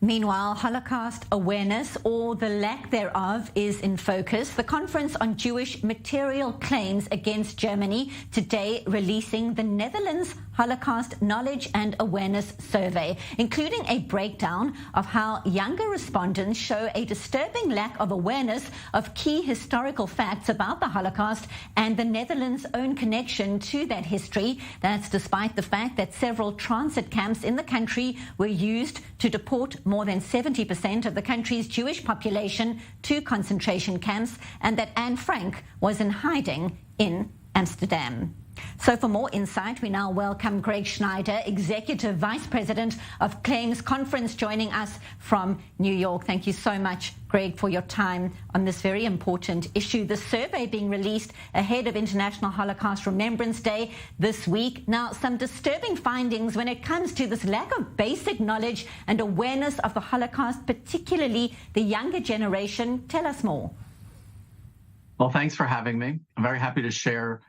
Meanwhile, Holocaust awareness, or the lack thereof, is in focus. The Conference on Jewish Material Claims Against Germany today releasing the Netherlands Holocaust Knowledge and Awareness Survey, including a breakdown of how younger respondents show a disturbing lack of awareness of key historical facts about the Holocaust and the Netherlands' own connection to that history. That's despite the fact that several transit camps in the country were used to deport more than 70% of the country's Jewish population to concentration camps, and that Anne Frank was in hiding in Amsterdam. So for more insight, we now welcome Greg Schneider, Executive Vice President of Claims Conference, joining us from New York. Thank you so much, Greg, for your time on this very important issue. The survey being released ahead of International Holocaust Remembrance Day this week. Now, some disturbing findings when it comes to this lack of basic knowledge and awareness of the Holocaust, particularly the younger generation. Tell us more. Well, thanks for having me. I'm very happy to share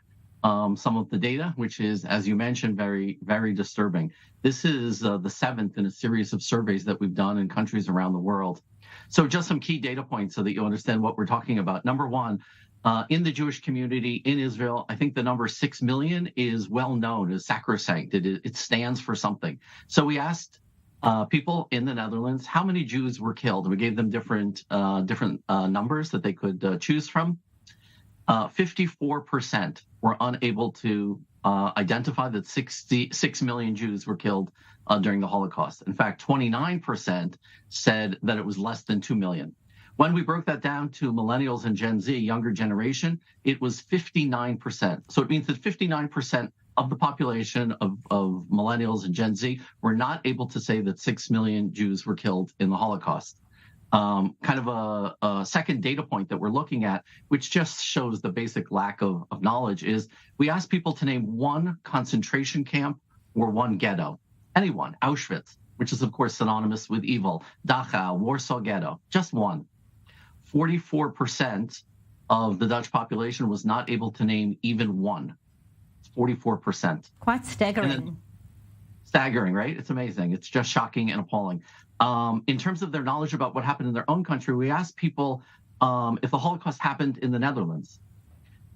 some of the data, which is, as you mentioned, very, very disturbing. This is the seventh in a series of surveys that we've done in countries around the world. So just some key data points so that you understand what we're talking about. Number one, in the Jewish community in Israel, I think the number 6 million is well known, is sacrosanct. It stands for something. So we asked people in the Netherlands how many Jews were killed. We gave them different numbers that they could choose from. 54% were unable to identify that 66 million Jews were killed during the Holocaust. In fact, 29% said that it was less than 2 million. When we broke that down to millennials and Gen Z, younger generation, it was 59%. So it means that 59% of the population of millennials and Gen Z were not able to say that 6 million Jews were killed in the Holocaust. Kind of a second data point that we're looking at, which just shows the basic lack of knowledge, is we asked people to name one concentration camp or one ghetto. Anyone. Auschwitz, which is, of course, synonymous with evil. Dachau, Warsaw Ghetto. Just one. 44% of the Dutch population was not able to name even one. 44%. Quite staggering. Staggering, right? It's amazing. It's just shocking and appalling. In terms of their knowledge about what happened in their own country, we asked people if the Holocaust happened in the Netherlands.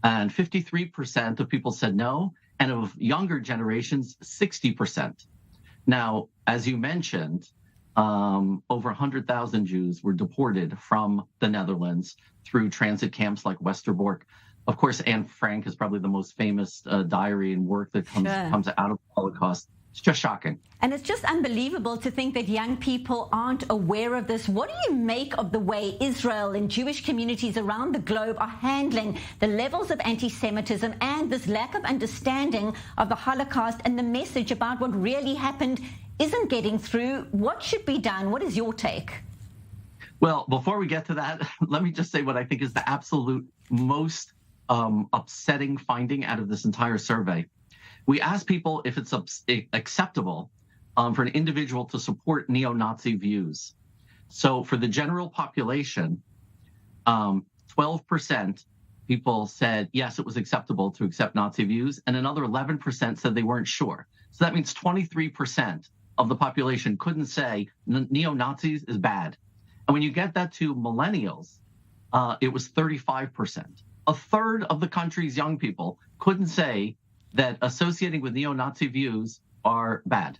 And 53% of people said no, and of younger generations, 60%. Now, as you mentioned, over 100,000 Jews were deported from the Netherlands through transit camps like Westerbork. Of course, Anne Frank is probably the most famous diary and work that comes out of the Holocaust. It's just shocking. And it's just unbelievable to think that young people aren't aware of this. What do you make of the way Israel and Jewish communities around the globe are handling the levels of anti-Semitism and this lack of understanding of the Holocaust, and the message about what really happened isn't getting through? What should be done? What is your take? Well, before we get to that, let me just say what I think is the absolute most upsetting finding out of this entire survey. We asked people if it's acceptable for an individual to support neo-Nazi views. So for the general population, 12% people said, yes, it was acceptable to accept Nazi views, and another 11% said they weren't sure. So that means 23% of the population couldn't say neo-Nazis is bad. And when you get that to millennials, it was 35%. A third of the country's young people couldn't say that associating with neo-Nazi views are bad.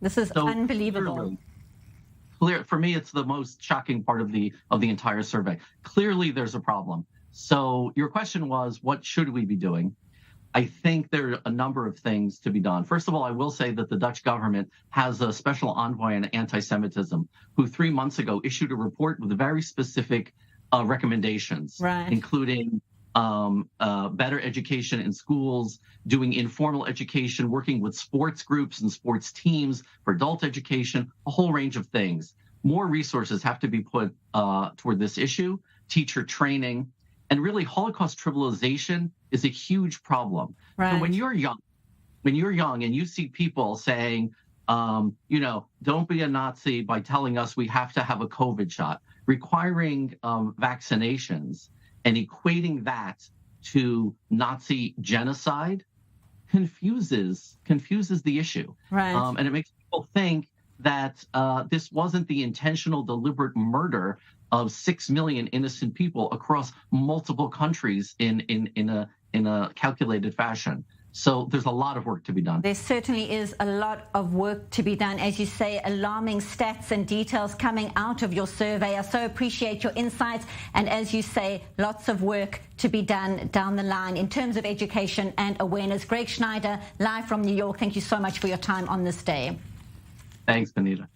This is unbelievable. For me, it's the most shocking part of the entire survey. Clearly, there's a problem. So your question was, what should we be doing? I think there are a number of things to be done. First of all, I will say that the Dutch government has a special envoy on anti-Semitism who 3 months ago issued a report with very specific recommendations, including better education in schools, doing informal education, working with sports groups and sports teams for adult education, a whole range of things. More resources have to be put toward this issue, teacher training, and really Holocaust trivialization is a huge problem. So when you're young and you see people saying, don't be a Nazi by telling us we have to have a COVID shot, requiring vaccinations, and equating that to Nazi genocide confuses the issue. And it makes people think that this wasn't the intentional, deliberate murder of 6 million innocent people across multiple countries in a calculated fashion. So there's a lot of work to be done. There certainly is a lot of work to be done. As you say, alarming stats and details coming out of your survey. I so appreciate your insights. And as you say, lots of work to be done down the line in terms of education and awareness. Greg Schneider, live from New York, thank you so much for your time on this day. Thanks, Benita.